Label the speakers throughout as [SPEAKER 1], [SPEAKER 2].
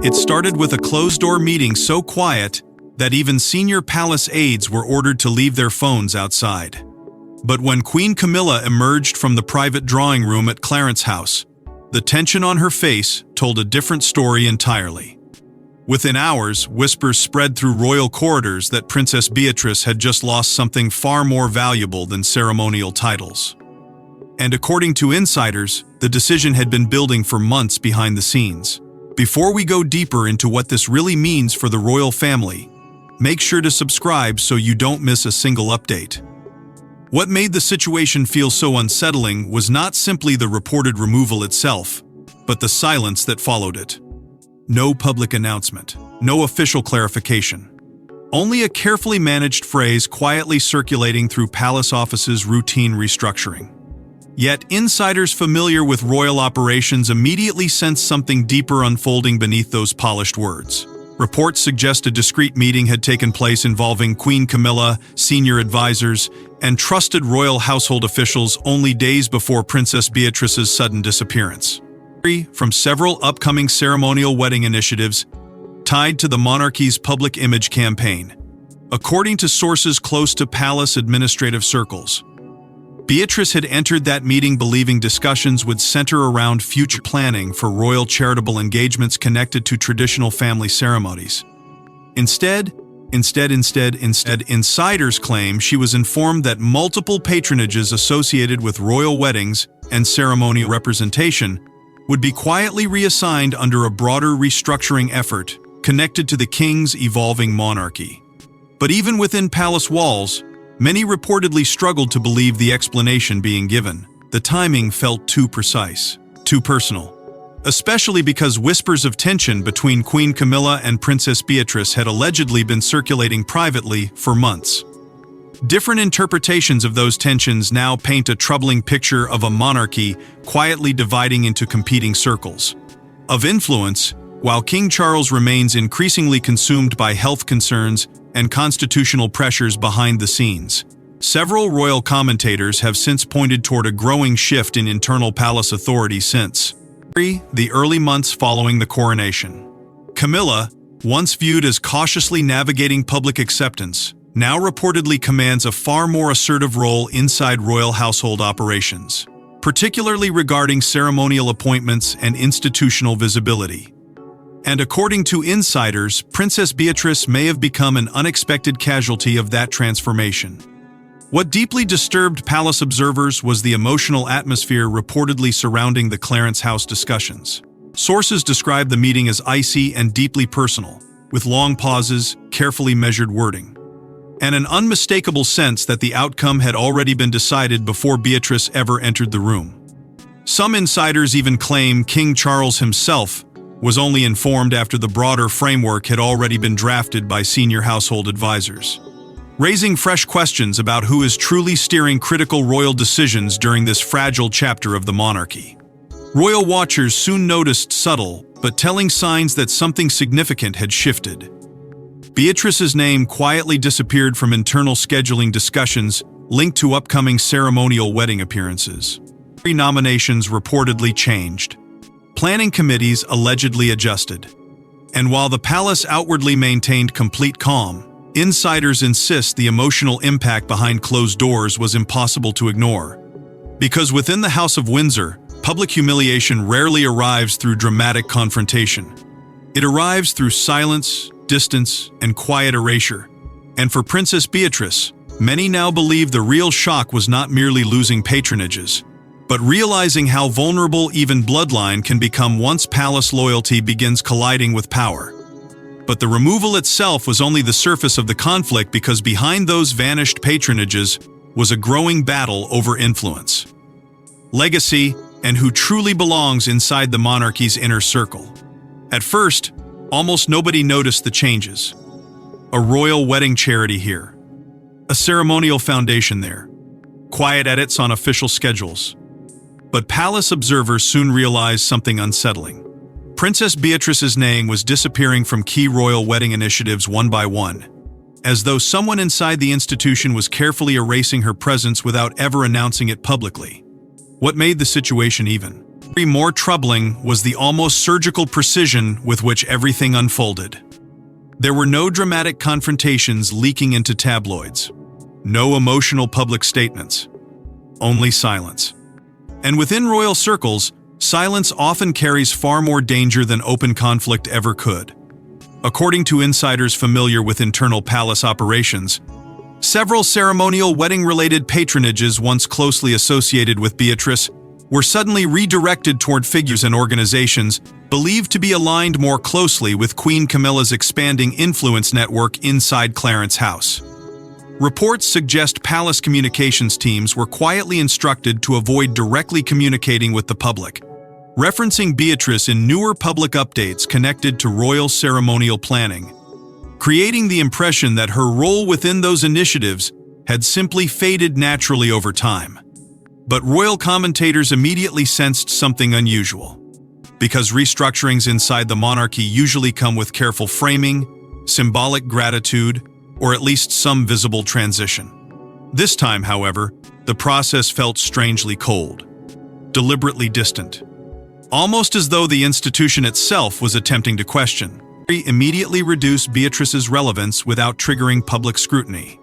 [SPEAKER 1] It started with a closed-door meeting so quiet that even senior palace aides were ordered to leave their phones outside. But when Queen Camilla emerged from the private drawing room at Clarence House, the tension on her face told a different story entirely. Within hours, whispers spread through royal corridors that Princess Beatrice had just lost something far more valuable than ceremonial titles. And according to insiders, the decision had been building for months behind the scenes. Before we go deeper into what this really means for the royal family, make sure to subscribe so you don't miss a single update. What made the situation feel so unsettling was not simply the reported removal itself, but the silence that followed it. No public announcement, no official clarification. Only a carefully managed phrase quietly circulating through palace offices' routine restructuring. Yet insiders familiar with royal operations immediately sensed something deeper unfolding beneath those polished words. Reports suggest a discreet meeting had taken place involving Queen Camilla, senior advisors, and trusted royal household officials only days before Princess Beatrice's sudden disappearance. From several upcoming ceremonial wedding initiatives tied to the monarchy's public image campaign. According to sources close to palace administrative circles, Beatrice had entered that meeting believing discussions would center around future planning for royal charitable engagements connected to traditional family ceremonies. Instead, insiders claim she was informed that multiple patronages associated with royal weddings and ceremonial representation would be quietly reassigned under a broader restructuring effort connected to the king's evolving monarchy. But even within palace walls, many reportedly struggled to believe the explanation being given. The timing felt too precise, too personal. Especially because whispers of tension between Queen Camilla and Princess Beatrice had allegedly been circulating privately for months. Different interpretations of those tensions now paint a troubling picture of a monarchy quietly dividing into competing circles of influence, while King Charles remains increasingly consumed by health concerns and constitutional pressures behind the scenes. Several royal commentators have since pointed toward a growing shift in internal palace authority since the early months following the coronation. Camilla, once viewed as cautiously navigating public acceptance, now reportedly commands a far more assertive role inside royal household operations, particularly regarding ceremonial appointments and institutional visibility. And according to insiders, Princess Beatrice may have become an unexpected casualty of that transformation. What deeply disturbed palace observers was the emotional atmosphere reportedly surrounding the Clarence House discussions. Sources describe the meeting as icy and deeply personal, with long pauses, carefully measured wording, and an unmistakable sense that the outcome had already been decided before Beatrice ever entered the room. Some insiders even claim King Charles himself was only informed after the broader framework had already been drafted by senior household advisors, raising fresh questions about who is truly steering critical royal decisions during this fragile chapter of the monarchy. Royal watchers soon noticed subtle but telling signs that something significant had shifted. Beatrice's name quietly disappeared from internal scheduling discussions linked to upcoming ceremonial wedding appearances. Nominations reportedly changed. Planning committees allegedly adjusted. And while the palace outwardly maintained complete calm, insiders insist the emotional impact behind closed doors was impossible to ignore. Because within the House of Windsor, public humiliation rarely arrives through dramatic confrontation. It arrives through silence, distance, and quiet erasure. And for Princess Beatrice, many now believe the real shock was not merely losing patronages, but realizing how vulnerable even bloodline can become once palace loyalty begins colliding with power. But the removal itself was only the surface of the conflict, because behind those vanished patronages was a growing battle over influence, legacy, and who truly belongs inside the monarchy's inner circle. At first, almost nobody noticed the changes. A royal wedding charity here, a ceremonial foundation there, quiet edits on official schedules. But palace observers soon realized something unsettling. Princess Beatrice's name was disappearing from key royal wedding initiatives one by one, as though someone inside the institution was carefully erasing her presence without ever announcing it publicly. What made the situation even More troubling was the almost surgical precision with which everything unfolded. There were no dramatic confrontations leaking into tabloids, no emotional public statements, only silence. And within royal circles, silence often carries far more danger than open conflict ever could. According to insiders familiar with internal palace operations, several ceremonial wedding-related patronages once closely associated with Beatrice were suddenly redirected toward figures and organizations believed to be aligned more closely with Queen Camilla's expanding influence network inside Clarence House. Reports suggest palace communications teams were quietly instructed to avoid directly communicating with the public, referencing Beatrice in newer public updates connected to royal ceremonial planning, creating the impression that her role within those initiatives had simply faded naturally over time. But royal commentators immediately sensed something unusual. Because restructurings inside the monarchy usually come with careful framing, symbolic gratitude, or at least some visible transition. This time, however, the process felt strangely cold, deliberately distant, almost as though the institution itself was attempting to question. Immediately reduced Beatrice's relevance without triggering public scrutiny.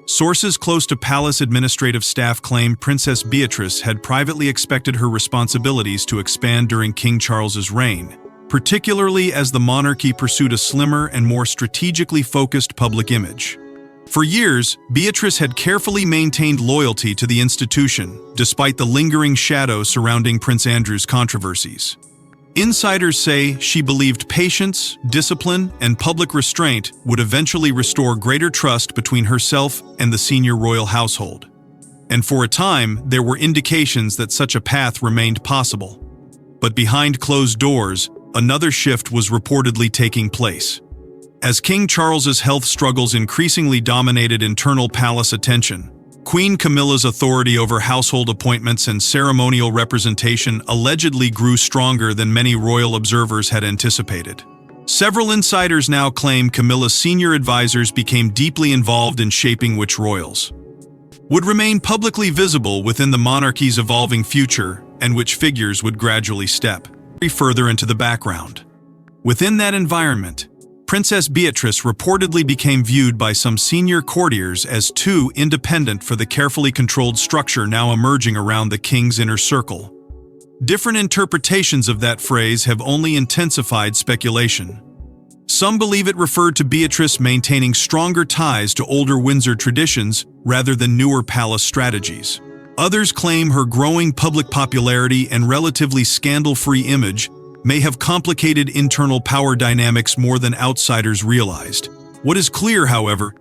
[SPEAKER 1] Sources close to palace administrative staff claim Princess Beatrice had privately expected her responsibilities to expand during King Charles's reign, particularly as the monarchy pursued a slimmer and more strategically focused public image. For years, Beatrice had carefully maintained loyalty to the institution, despite the lingering shadow surrounding Prince Andrew's controversies. Insiders say she believed patience, discipline, and public restraint would eventually restore greater trust between herself and the senior royal household. And for a time, there were indications that such a path remained possible. But behind closed doors, another shift was reportedly taking place. As King Charles's health struggles increasingly dominated internal palace attention, Queen Camilla's authority over household appointments and ceremonial representation allegedly grew stronger than many royal observers had anticipated. Several insiders now claim Camilla's senior advisors became deeply involved in shaping which royals would remain publicly visible within the monarchy's evolving future and which figures would gradually step further into the background. Within that environment, Princess Beatrice reportedly became viewed by some senior courtiers as too independent for the carefully controlled structure now emerging around the king's inner circle. Different interpretations of that phrase have only intensified speculation. Some believe it referred to Beatrice maintaining stronger ties to older Windsor traditions rather than newer palace strategies. Others claim her growing public popularity and relatively scandal-free image may have complicated internal power dynamics more than outsiders realized. What is clear, however,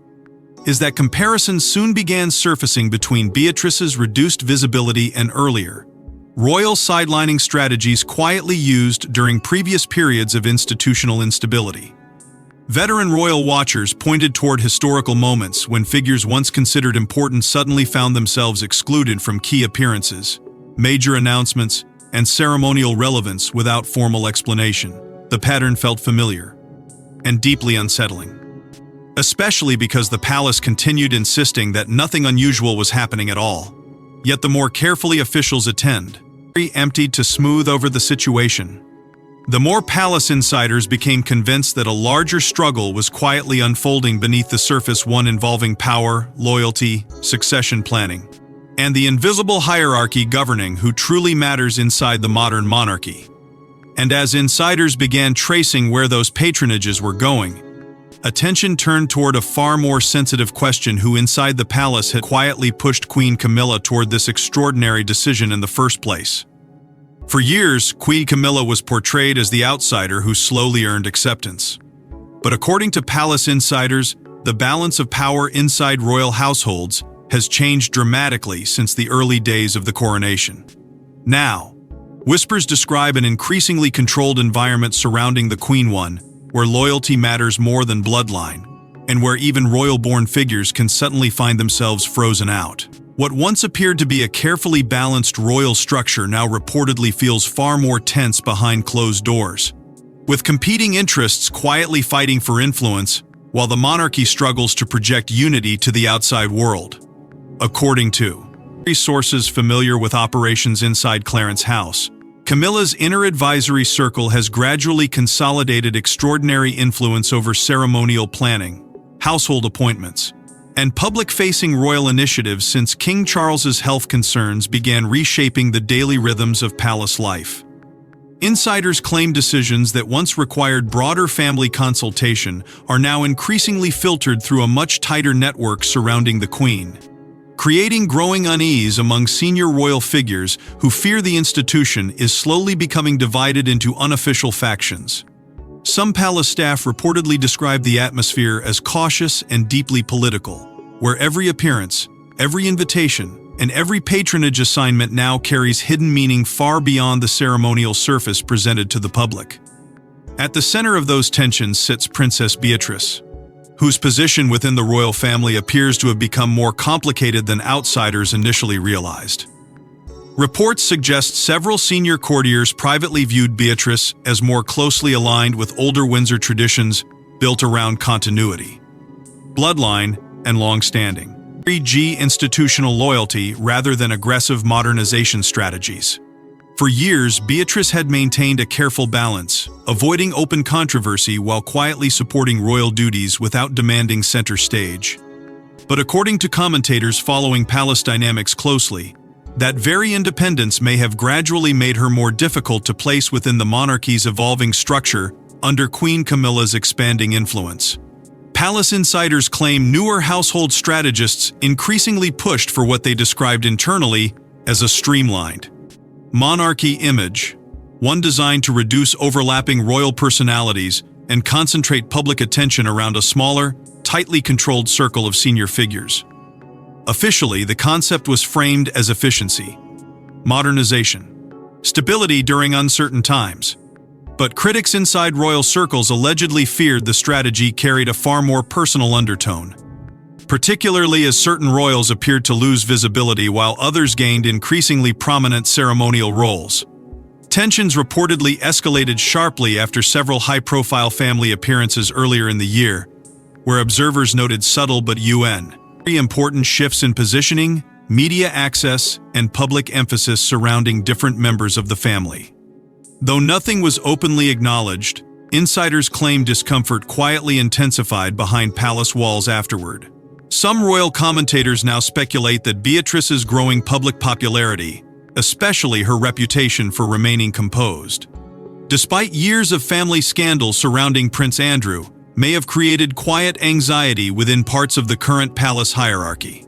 [SPEAKER 1] is that comparisons soon began surfacing between Beatrice's reduced visibility and earlier royal sidelining strategies quietly used during previous periods of institutional instability. Veteran royal watchers pointed toward historical moments when figures once considered important suddenly found themselves excluded from key appearances, major announcements, and ceremonial relevance without formal explanation. The pattern felt familiar and deeply unsettling, especially because the palace continued insisting that nothing unusual was happening at all. Yet the more carefully officials attend, emptied to smooth over the situation, the more palace insiders became convinced that a larger struggle was quietly unfolding beneath the surface, one involving power, loyalty, succession planning, and the invisible hierarchy governing who truly matters inside the modern monarchy. And as insiders began tracing where those patronages were going, attention turned toward a far more sensitive question: who inside the palace had quietly pushed Queen Camilla toward this extraordinary decision in the first place. For years, Queen Camilla was portrayed as the outsider who slowly earned acceptance. But according to palace insiders, the balance of power inside royal households has changed dramatically since the early days of the coronation. Now, whispers describe an increasingly controlled environment surrounding the Queen One, where loyalty matters more than bloodline, and where even royal-born figures can suddenly find themselves frozen out. What once appeared to be a carefully balanced royal structure now reportedly feels far more tense behind closed doors, with competing interests quietly fighting for influence while the monarchy struggles to project unity to the outside world. According to sources familiar with operations inside Clarence House, Camilla's inner advisory circle has gradually consolidated extraordinary influence over ceremonial planning, household appointments, and public-facing royal initiatives since King Charles's health concerns began reshaping the daily rhythms of palace life. Insiders claim decisions that once required broader family consultation are now increasingly filtered through a much tighter network surrounding the Queen, creating growing unease among senior royal figures who fear the institution is slowly becoming divided into unofficial factions. Some palace staff reportedly describe the atmosphere as cautious and deeply political, where every appearance, every invitation, and every patronage assignment now carries hidden meaning far beyond the ceremonial surface presented to the public. At the center of those tensions sits Princess Beatrice, whose position within the royal family appears to have become more complicated than outsiders initially realized. Reports suggest several senior courtiers privately viewed Beatrice as more closely aligned with older Windsor traditions built around continuity, bloodline, and long-standing institutional loyalty rather than aggressive modernization strategies. For years, Beatrice had maintained a careful balance, avoiding open controversy while quietly supporting royal duties without demanding center stage. But according to commentators following palace dynamics closely, that very independence may have gradually made her more difficult to place within the monarchy's evolving structure under Queen Camilla's expanding influence. Palace insiders claim newer household strategists increasingly pushed for what they described internally as a streamlined monarchy image, one designed to reduce overlapping royal personalities and concentrate public attention around a smaller, tightly controlled circle of senior figures. Officially, the concept was framed as efficiency, modernization, stability during uncertain times. But critics inside royal circles allegedly feared the strategy carried a far more personal undertone, particularly as certain royals appeared to lose visibility while others gained increasingly prominent ceremonial roles. Tensions reportedly escalated sharply after several high-profile family appearances earlier in the year, where observers noted subtle but very important shifts in positioning, media access, and public emphasis surrounding different members of the family. Though nothing was openly acknowledged, insiders claim discomfort quietly intensified behind palace walls afterward. Some royal commentators now speculate that Beatrice's growing public popularity, especially her reputation for remaining composed, despite years of family scandal surrounding Prince Andrew, may have created quiet anxiety within parts of the current palace hierarchy.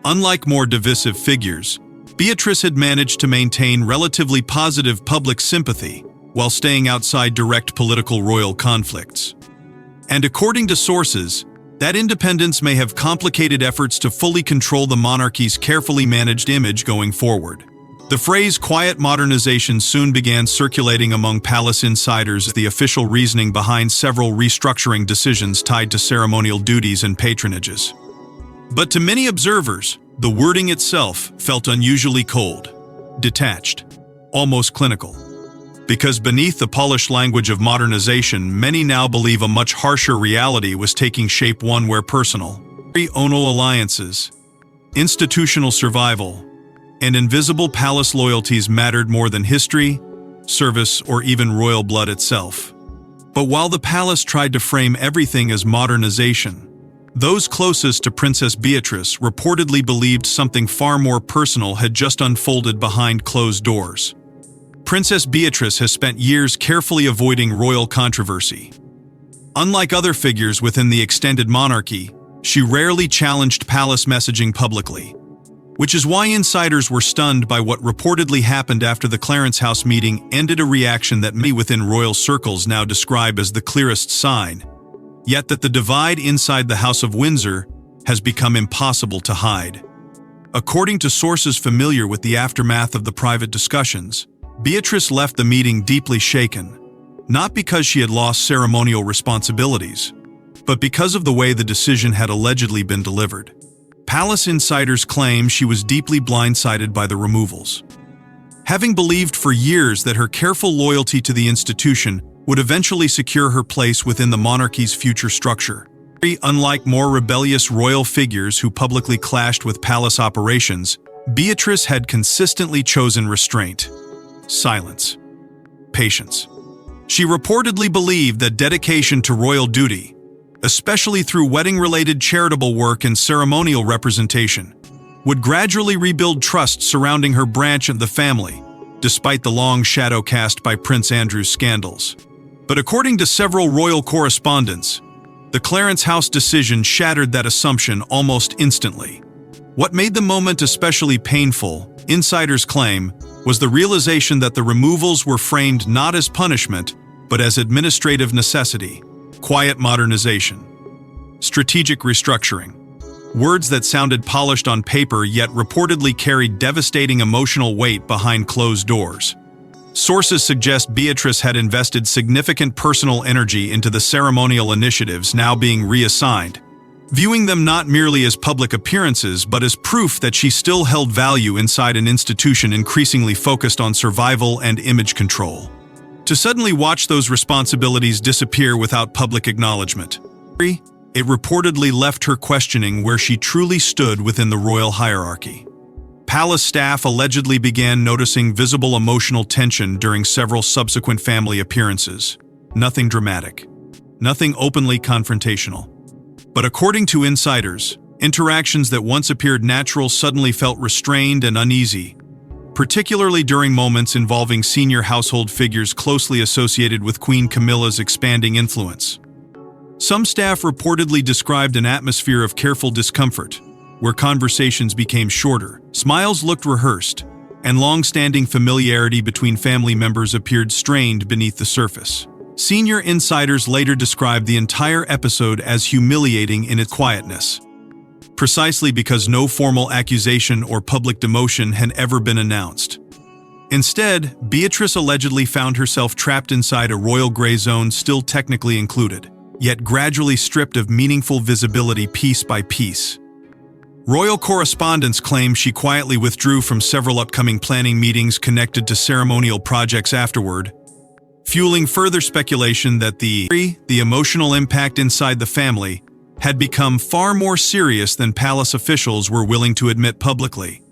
[SPEAKER 1] Unlike more divisive figures, Beatrice had managed to maintain relatively positive public sympathy while staying outside direct political royal conflicts. And according to sources, that independence may have complicated efforts to fully control the monarchy's carefully managed image going forward. The phrase quiet modernization soon began circulating among palace insiders as the official reasoning behind several restructuring decisions tied to ceremonial duties and patronages. But to many observers, the wording itself felt unusually cold, detached, almost clinical. Because beneath the polished language of modernization, many now believe a much harsher reality was taking shape, one where personal, onal alliances, institutional survival, and invisible palace loyalties mattered more than history, service, or even royal blood itself. But while the palace tried to frame everything as modernization, those closest to Princess Beatrice reportedly believed something far more personal had just unfolded behind closed doors. Princess Beatrice has spent years carefully avoiding royal controversy. Unlike other figures within the extended monarchy, she rarely challenged palace messaging publicly, which is why insiders were stunned by what reportedly happened after the Clarence House meeting ended, a reaction that many within royal circles now describe as the clearest sign, yet that the divide inside the House of Windsor has become impossible to hide. According to sources familiar with the aftermath of the private discussions, Beatrice left the meeting deeply shaken, not because she had lost ceremonial responsibilities, but because of the way the decision had allegedly been delivered. Palace insiders claim she was deeply blindsided by the removals, having believed for years that her careful loyalty to the institution would eventually secure her place within the monarchy's future structure. Unlike more rebellious royal figures who publicly clashed with palace operations, Beatrice had consistently chosen restraint, silence, patience. She reportedly believed that dedication to royal duty, especially through wedding-related charitable work and ceremonial representation, would gradually rebuild trust surrounding her branch of the family, despite the long shadow cast by Prince Andrew's scandals. But according to several royal correspondents, the Clarence House decision shattered that assumption almost instantly. What made the moment especially painful, insiders claim, was the realization that the removals were framed not as punishment, but as administrative necessity, quiet modernization, strategic restructuring. Words that sounded polished on paper yet reportedly carried devastating emotional weight behind closed doors. Sources suggest Beatrice had invested significant personal energy into the ceremonial initiatives now being reassigned, viewing them not merely as public appearances but as proof that she still held value inside an institution increasingly focused on survival and image control. To suddenly watch those responsibilities disappear without public acknowledgement, it reportedly left her questioning where she truly stood within the royal hierarchy. Palace staff allegedly began noticing visible emotional tension during several subsequent family appearances. Nothing dramatic, nothing openly confrontational. But according to insiders, interactions that once appeared natural suddenly felt restrained and uneasy, particularly during moments involving senior household figures closely associated with Queen Camilla's expanding influence. Some staff reportedly described an atmosphere of careful discomfort, where conversations became shorter, smiles looked rehearsed, and long-standing familiarity between family members appeared strained beneath the surface. Senior insiders later described the entire episode as humiliating in its quietness, precisely because no formal accusation or public demotion had ever been announced. Instead, Beatrice allegedly found herself trapped inside a royal gray zone still technically included, yet gradually stripped of meaningful visibility piece by piece. Royal correspondents claim she quietly withdrew from several upcoming planning meetings connected to ceremonial projects afterward, fueling further speculation that the emotional impact inside the family had become far more serious than palace officials were willing to admit publicly.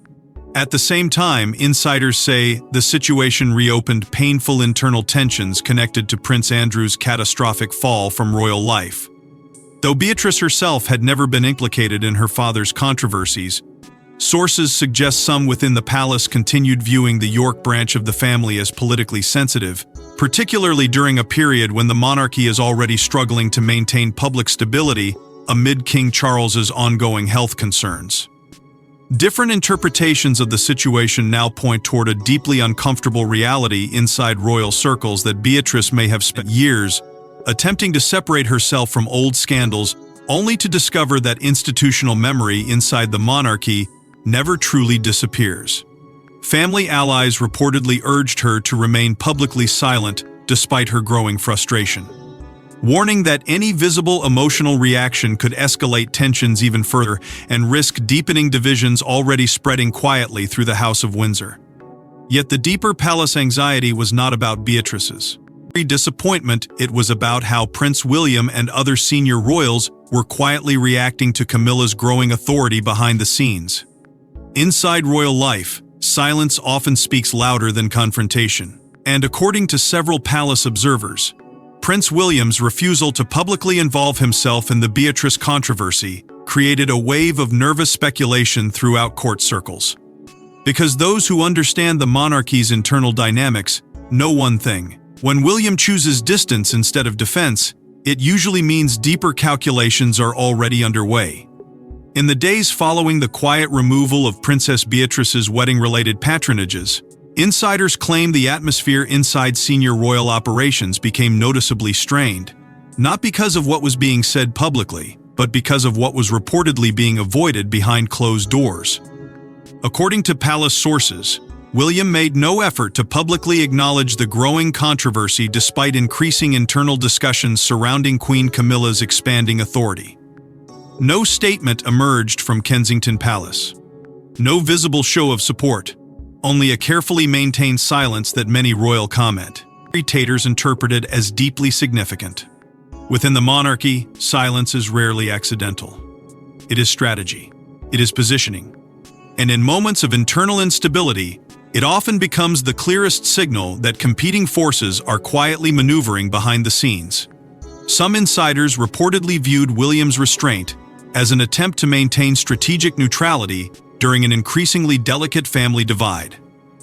[SPEAKER 1] At the same time, insiders say the situation reopened painful internal tensions connected to Prince Andrew's catastrophic fall from royal life. Though Beatrice herself had never been implicated in her father's controversies, sources suggest some within the palace continued viewing the York branch of the family as politically sensitive, particularly during a period when the monarchy is already struggling to maintain public stability amid King Charles's ongoing health concerns. Different interpretations of the situation now point toward a deeply uncomfortable reality inside royal circles that Beatrice may have spent years attempting to separate herself from old scandals, only to discover that institutional memory inside the monarchy never truly disappears. Family allies reportedly urged her to remain publicly silent despite her growing frustration, warning that any visible emotional reaction could escalate tensions even further and risk deepening divisions already spreading quietly through the House of Windsor. Yet the deeper palace anxiety was not about Beatrice's disappointment, it was about how Prince William and other senior royals were quietly reacting to Camilla's growing authority behind the scenes. Inside royal life, silence often speaks louder than confrontation, and according to several palace observers, Prince William's refusal to publicly involve himself in the Beatrice controversy created a wave of nervous speculation throughout court circles. Because those who understand the monarchy's internal dynamics know one thing: when William chooses distance instead of defense, it usually means deeper calculations are already underway. In the days following the quiet removal of Princess Beatrice's wedding-related patronages, insiders claim the atmosphere inside senior royal operations became noticeably strained, not because of what was being said publicly, but because of what was reportedly being avoided behind closed doors. According to palace sources, William made no effort to publicly acknowledge the growing controversy despite increasing internal discussions surrounding Queen Camilla's expanding authority. No statement emerged from Kensington Palace. No visible show of support, only a carefully maintained silence that many royal commentators interpreted as deeply significant. Within the monarchy, silence is rarely accidental. It is strategy. It is positioning. And in moments of internal instability, It often becomes the clearest signal that competing forces are quietly maneuvering behind the scenes. Some insiders reportedly viewed William's restraint as an attempt to maintain strategic neutrality during an increasingly delicate family divide.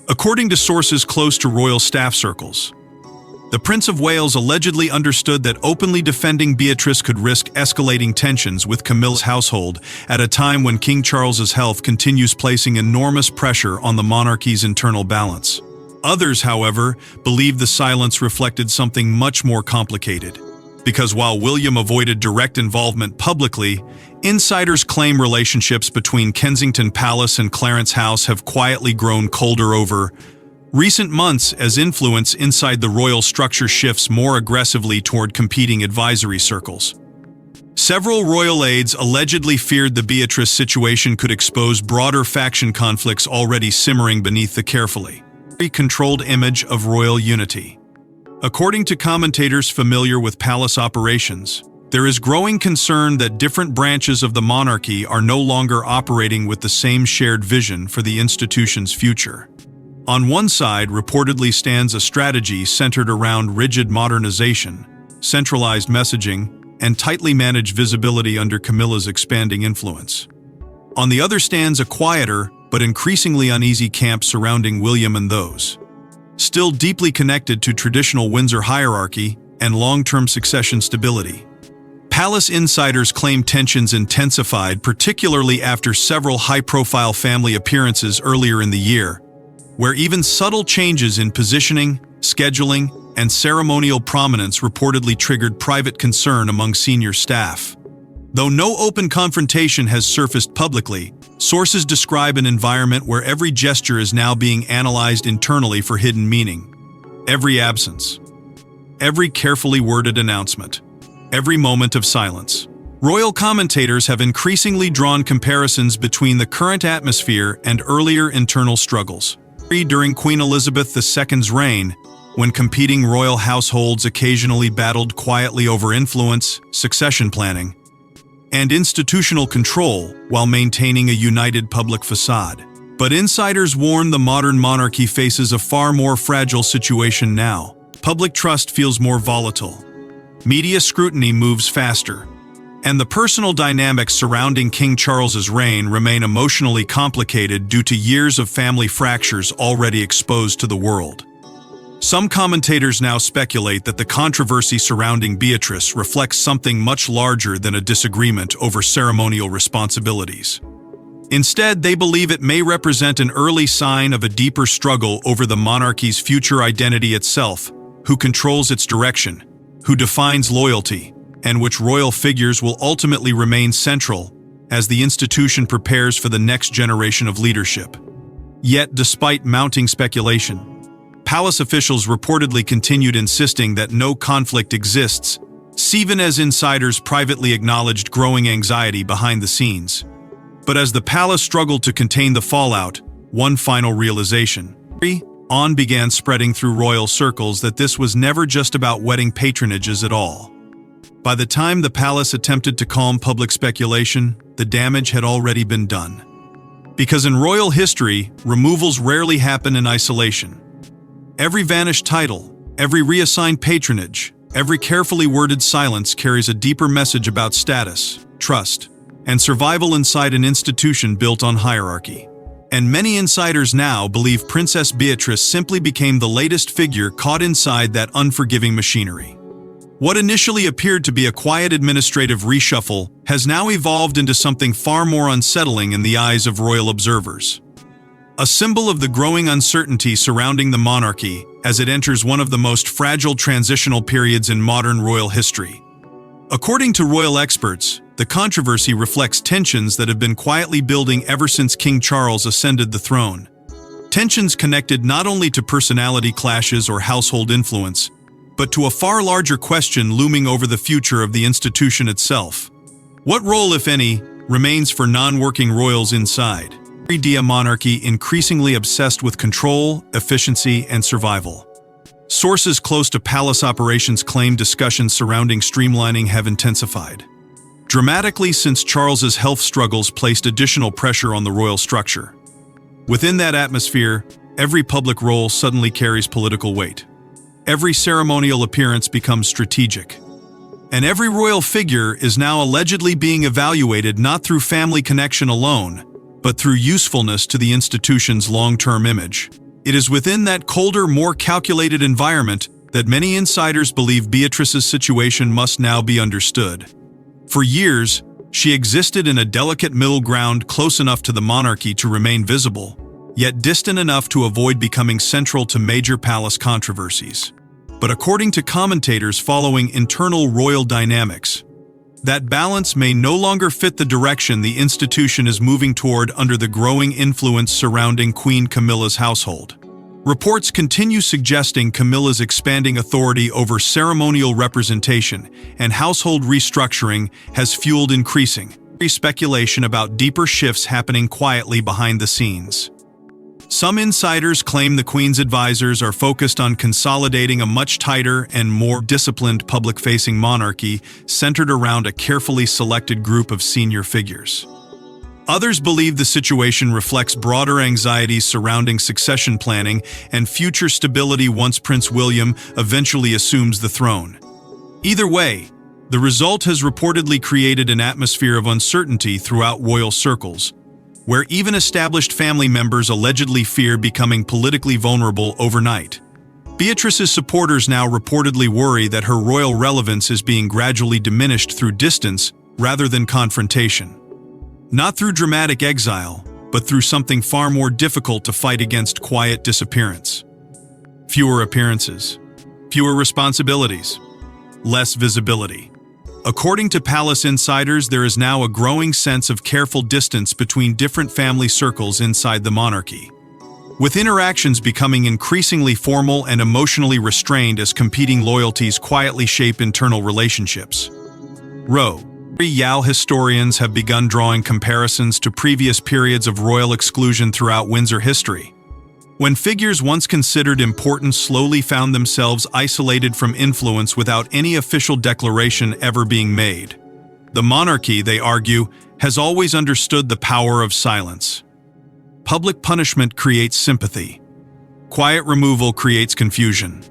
[SPEAKER 1] According to sources close to royal staff circles, the Prince of Wales allegedly understood that openly defending Beatrice could risk escalating tensions with Camilla's household at a time when King Charles's health continues placing enormous pressure on the monarchy's internal balance. Others, however, believe the silence reflected something much more complicated, because while William avoided direct involvement publicly, insiders claim relationships between Kensington Palace and Clarence House have quietly grown colder over recent months as influence inside the royal structure shifts more aggressively toward competing advisory circles. Several royal aides allegedly feared the Beatrice situation could expose broader faction conflicts already simmering beneath the carefully controlled image of royal unity. According to commentators familiar with palace operations, there is growing concern that different branches of the monarchy are no longer operating with the same shared vision for the institution's future. On one side reportedly stands a strategy centered around rigid modernization, centralized messaging, and tightly managed visibility under Camilla's expanding influence. On the other stands a quieter but increasingly uneasy camp surrounding William and those still deeply connected to traditional Windsor hierarchy and long-term succession stability. Palace insiders claim tensions intensified, particularly after several high-profile family appearances earlier in the year, where even subtle changes in positioning, scheduling, and ceremonial prominence reportedly triggered private concern among senior staff. Though no open confrontation has surfaced publicly, sources describe an environment where every gesture is now being analyzed internally for hidden meaning. Every absence, every carefully worded announcement, every moment of silence. Royal commentators have increasingly drawn comparisons between the current atmosphere and earlier internal struggles. During Queen Elizabeth II's reign, when competing royal households occasionally battled quietly over influence, succession planning, and institutional control while maintaining a united public facade. But insiders warn the modern monarchy faces a far more fragile situation now. Public trust feels more volatile. Media scrutiny moves faster, and the personal dynamics surrounding King Charles's reign remain emotionally complicated due to years of family fractures already exposed to the world. Some commentators now speculate that the controversy surrounding Beatrice reflects something much larger than a disagreement over ceremonial responsibilities. Instead, they believe it may represent an early sign of a deeper struggle over the monarchy's future identity itself, who controls its direction, who defines loyalty, and which royal figures will ultimately remain central as the institution prepares for the next generation of leadership. Yet, despite mounting speculation, palace officials reportedly continued insisting that no conflict exists, even as insiders privately acknowledged growing anxiety behind the scenes. But as the palace struggled to contain the fallout, one final realization began spreading through royal circles that this was never just about wedding patronages at all. By the time the palace attempted to calm public speculation, the damage had already been done. Because in royal history, removals rarely happen in isolation. Every vanished title, every reassigned patronage, every carefully worded silence carries a deeper message about status, trust, and survival inside an institution built on hierarchy. And many insiders now believe Princess Beatrice simply became the latest figure caught inside that unforgiving machinery. What initially appeared to be a quiet administrative reshuffle has now evolved into something far more unsettling in the eyes of royal observers. A symbol of the growing uncertainty surrounding the monarchy as it enters one of the most fragile transitional periods in modern royal history. According to royal experts, the controversy reflects tensions that have been quietly building ever since King Charles ascended the throne. Tensions connected not only to personality clashes or household influence, but to a far larger question looming over the future of the institution itself. What role, if any, remains for non-working royals inside a monarchy increasingly obsessed with control, efficiency, and survival? Sources close to palace operations claim discussions surrounding streamlining have intensified dramatically since Charles's health struggles placed additional pressure on the royal structure. Within that atmosphere, every public role suddenly carries political weight. Every ceremonial appearance becomes strategic. And every royal figure is now allegedly being evaluated not through family connection alone, but through usefulness to the institution's long-term image. It is within that colder, more calculated environment that many insiders believe Beatrice's situation must now be understood. For years, she existed in a delicate middle ground close enough to the monarchy to remain visible, yet distant enough to avoid becoming central to major palace controversies. But according to commentators following internal royal dynamics, that balance may no longer fit the direction the institution is moving toward under the growing influence surrounding Queen Camilla's household. Reports continue suggesting Camilla's expanding authority over ceremonial representation and household restructuring has fueled increasing speculation about deeper shifts happening quietly behind the scenes. Some insiders claim the Queen's advisors are focused on consolidating a much tighter and more disciplined public-facing monarchy centered around a carefully selected group of senior figures. Others believe the situation reflects broader anxieties surrounding succession planning and future stability once Prince William eventually assumes the throne. Either way, the result has reportedly created an atmosphere of uncertainty throughout royal circles, where even established family members allegedly fear becoming politically vulnerable overnight. Beatrice's supporters now reportedly worry that her royal relevance is being gradually diminished through distance rather than confrontation. Not through dramatic exile, but through something far more difficult to fight against: quiet disappearance. Fewer appearances, fewer responsibilities, less visibility. According to palace insiders, there is now a growing sense of careful distance between different family circles inside the monarchy, with interactions becoming increasingly formal and emotionally restrained as competing loyalties quietly shape internal relationships. Yao historians have begun drawing comparisons to previous periods of royal exclusion throughout Windsor history, when figures once considered important slowly found themselves isolated from influence without any official declaration ever being made. The monarchy, they argue, has always understood the power of silence. Public punishment creates sympathy. Quiet removal creates confusion.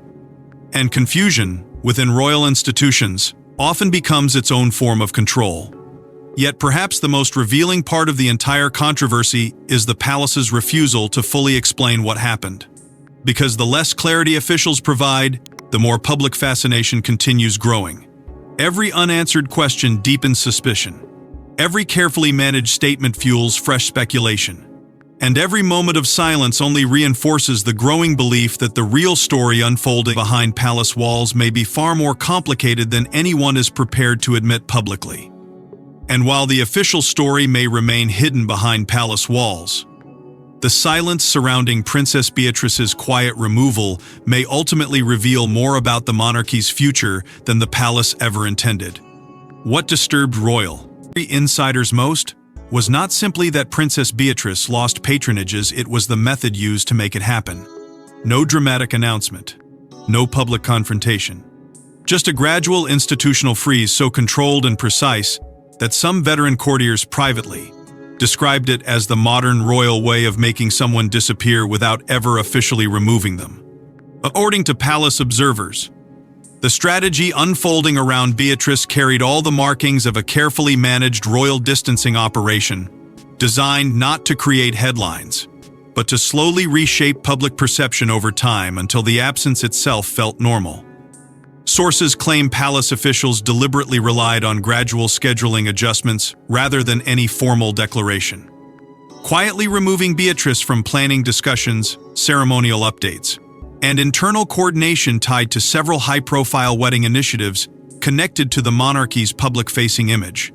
[SPEAKER 1] And confusion, within royal institutions, often becomes its own form of control. Yet perhaps the most revealing part of the entire controversy is the palace's refusal to fully explain what happened. Because the less clarity officials provide, the more public fascination continues growing. Every unanswered question deepens suspicion. Every carefully managed statement fuels fresh speculation. And every moment of silence only reinforces the growing belief that the real story unfolding behind palace walls may be far more complicated than anyone is prepared to admit publicly. And while the official story may remain hidden behind palace walls, the silence surrounding Princess Beatrice's quiet removal may ultimately reveal more about the monarchy's future than the palace ever intended. What disturbed royal insiders most was not simply that Princess Beatrice lost patronages, it was the method used to make it happen. No dramatic announcement, no public confrontation. Just a gradual institutional freeze so controlled and precise that some veteran courtiers privately described it as the modern royal way of making someone disappear without ever officially removing them. According to palace observers, the strategy unfolding around Beatrice carried all the markings of a carefully managed royal distancing operation, designed not to create headlines, but to slowly reshape public perception over time until the absence itself felt normal. Sources claim palace officials deliberately relied on gradual scheduling adjustments rather than any formal declaration, quietly removing Beatrice from planning discussions, ceremonial updates, and internal coordination tied to several high-profile wedding initiatives connected to the monarchy's public-facing image.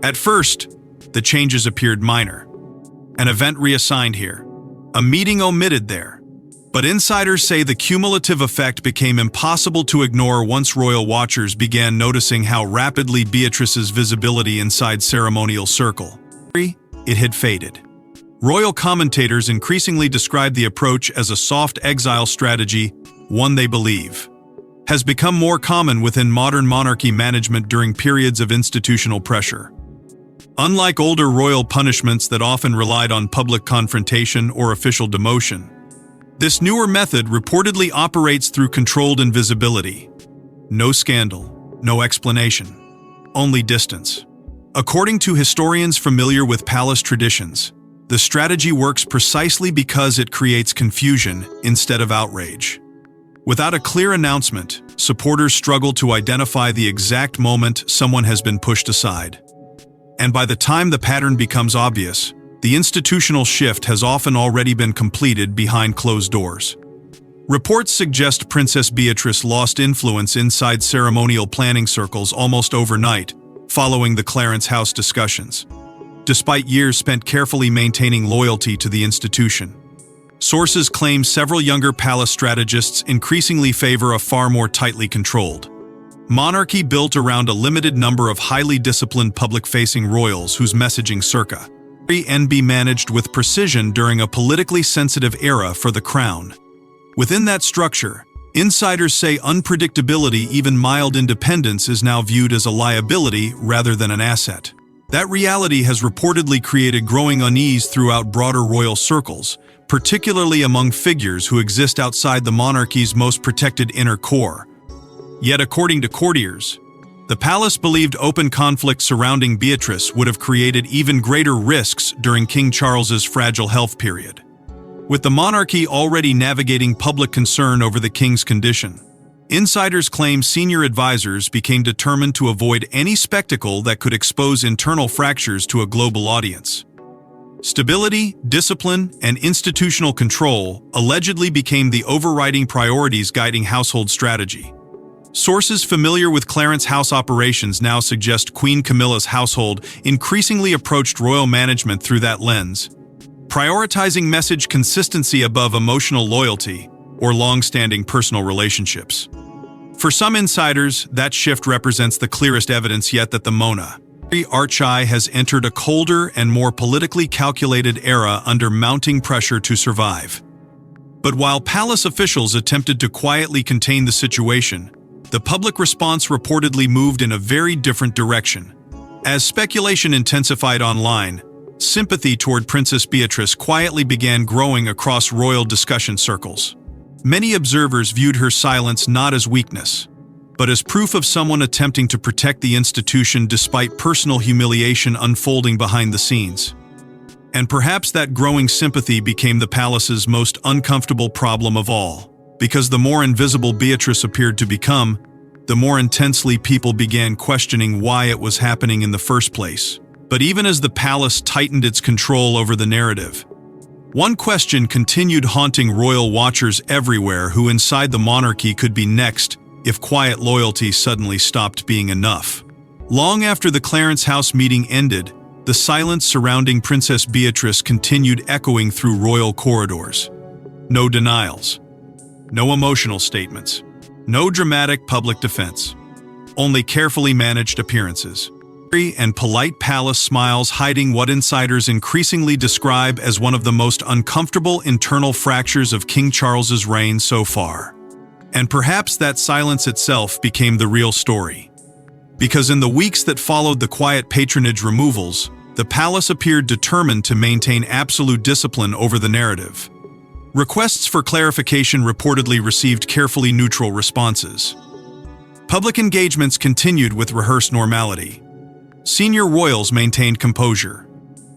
[SPEAKER 1] At first, the changes appeared minor. An event reassigned here, a meeting omitted there. But insiders say the cumulative effect became impossible to ignore once royal watchers began noticing how rapidly Beatrice's visibility inside ceremonial circle. It had faded. Royal commentators increasingly describe the approach as a soft exile strategy, one they believe has become more common within modern monarchy management during periods of institutional pressure. Unlike older royal punishments that often relied on public confrontation or official demotion, This newer method reportedly operates through controlled invisibility. No scandal, no explanation, only distance. According to historians familiar with palace traditions, the strategy works precisely because it creates confusion instead of outrage. Without a clear announcement, supporters struggle to identify the exact moment someone has been pushed aside. And by the time the pattern becomes obvious, the institutional shift has often already been completed behind closed doors. Reports suggest Princess Beatrice lost influence inside ceremonial planning circles almost overnight, following the Clarence House discussions, despite years spent carefully maintaining loyalty to the institution. Sources claim several younger palace strategists increasingly favor a far more tightly controlled monarchy built around a limited number of highly disciplined public-facing royals whose messaging circa and be managed with precision during a politically sensitive era for the crown. Within that structure, insiders say unpredictability, even mild independence, is now viewed as a liability rather than an asset. That reality has reportedly created growing unease throughout broader royal circles, particularly among figures who exist outside the monarchy's most protected inner core. Yet, according to courtiers, the palace believed open conflict surrounding Beatrice would have created even greater risks during King Charles's fragile health period. With the monarchy already navigating public concern over the king's condition, insiders claim senior advisors became determined to avoid any spectacle that could expose internal fractures to a global audience. Stability, discipline, and institutional control allegedly became the overriding priorities guiding household strategy. Sources familiar with Clarence House operations now suggest Queen Camilla's household increasingly approached royal management through that lens, prioritizing message consistency above emotional loyalty or long-standing personal relationships. For some insiders, that shift represents the clearest evidence yet that the monarchy has entered a colder and more politically calculated era under mounting pressure to survive. But while palace officials attempted to quietly contain the situation, the public response reportedly moved in a very different direction. As speculation intensified online, sympathy toward Princess Beatrice quietly began growing across royal discussion circles. Many observers viewed her silence not as weakness, but as proof of someone attempting to protect the institution despite personal humiliation unfolding behind the scenes. And perhaps that growing sympathy became the palace's most uncomfortable problem of all. Because the more invisible Beatrice appeared to become, the more intensely people began questioning why it was happening in the first place. But even as the palace tightened its control over the narrative, one question continued haunting royal watchers everywhere: who inside the monarchy could be next if quiet loyalty suddenly stopped being enough. Long after the Clarence House meeting ended, the silence surrounding Princess Beatrice continued echoing through royal corridors. No denials. No emotional statements. No dramatic public defense. Only carefully managed appearances. And polite palace smiles hiding what insiders increasingly describe as one of the most uncomfortable internal fractures of King Charles's reign so far. And perhaps that silence itself became the real story. Because in the weeks that followed the quiet patronage removals, the palace appeared determined to maintain absolute discipline over the narrative. Requests for clarification reportedly received carefully neutral responses. Public engagements continued with rehearsed normality. Senior royals maintained composure.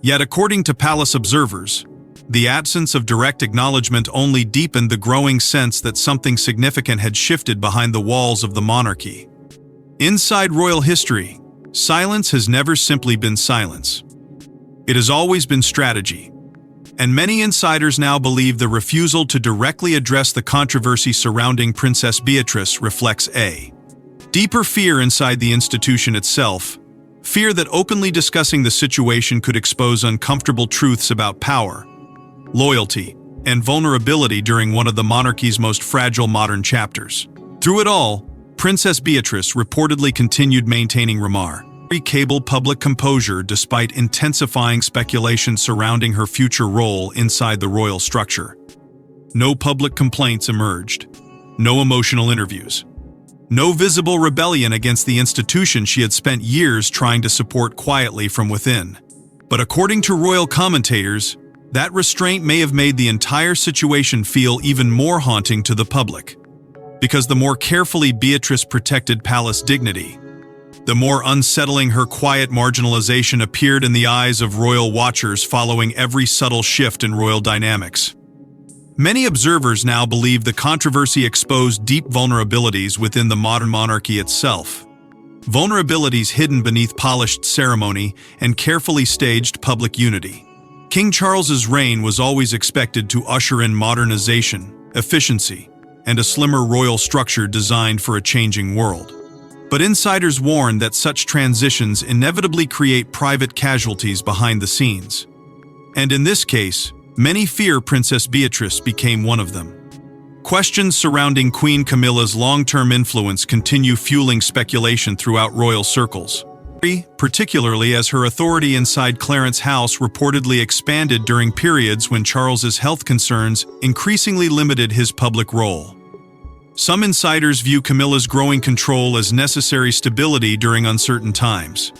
[SPEAKER 1] Yet, according to palace observers, the absence of direct acknowledgement only deepened the growing sense that something significant had shifted behind the walls of the monarchy. Inside royal history, silence has never simply been silence. It has always been strategy. And many insiders now believe the refusal to directly address the controversy surrounding Princess Beatrice reflects a deeper fear inside the institution itself, fear that openly discussing the situation could expose uncomfortable truths about power, loyalty, and vulnerability during one of the monarchy's most fragile modern chapters. Through it all, Princess Beatrice reportedly continued maintaining remarkable public composure despite intensifying speculation surrounding her future role inside the royal structure. No public complaints emerged. No emotional interviews. No visible rebellion against the institution she had spent years trying to support quietly from within. But according to royal commentators, That restraint may have made the entire situation feel even more haunting to the public, because the more carefully Beatrice protected palace dignity, the more unsettling her quiet marginalization appeared in the eyes of royal watchers following every subtle shift in royal dynamics. Many observers now believe the controversy exposed deep vulnerabilities within the modern monarchy itself. Vulnerabilities hidden beneath polished ceremony and carefully staged public unity. King Charles's reign was always expected to usher in modernization, efficiency, and a slimmer royal structure designed for a changing world. But insiders warn that such transitions inevitably create private casualties behind the scenes. And in this case, many fear Princess Beatrice became one of them. Questions surrounding Queen Camilla's long-term influence continue fueling speculation throughout royal circles, particularly as her authority inside Clarence House reportedly expanded during periods when Charles's health concerns increasingly limited his public role. Some insiders view Camilla's growing control as necessary stability during uncertain times.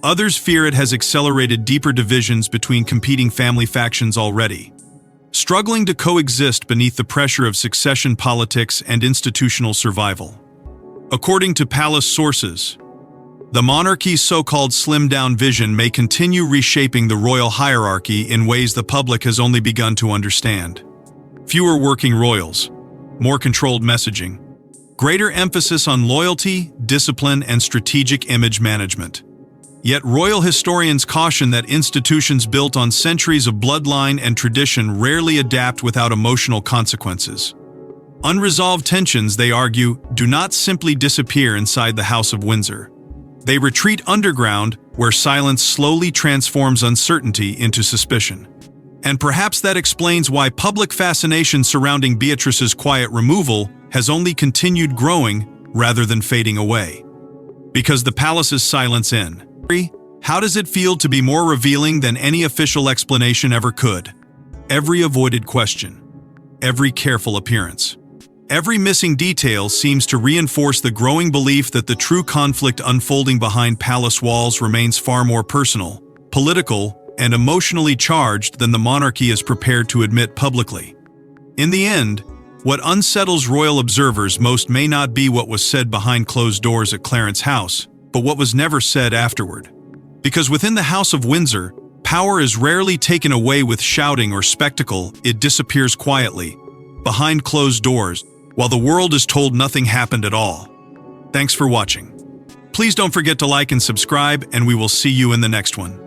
[SPEAKER 1] Others fear it has accelerated deeper divisions between competing family factions already, struggling to coexist beneath the pressure of succession politics and institutional survival. According to palace sources, the monarchy's so-called slimmed-down vision may continue reshaping the royal hierarchy in ways the public has only begun to understand. Fewer working royals, more controlled messaging, greater emphasis on loyalty, discipline, and strategic image management. Yet royal historians caution that institutions built on centuries of bloodline and tradition rarely adapt without emotional consequences. Unresolved tensions, they argue, do not simply disappear inside the House of Windsor. They retreat underground, where silence slowly transforms uncertainty into suspicion. And perhaps that explains why public fascination surrounding Beatrice's quiet removal has only continued growing rather than fading away. Because the palace's silence in. How does it feel to be more revealing than any official explanation ever could? Every avoided question, every careful appearance, every missing detail seems to reinforce the growing belief that the true conflict unfolding behind palace walls remains far more personal, political, and emotionally charged than the monarchy is prepared to admit publicly. In the end, what unsettles royal observers most may not be what was said behind closed doors at Clarence House, but what was never said afterward. Because within the House of Windsor, power is rarely taken away with shouting or spectacle, it disappears quietly, behind closed doors, while the world is told nothing happened at all. Thanks for watching. Please don't forget to like and subscribe, and we will see you in the next one.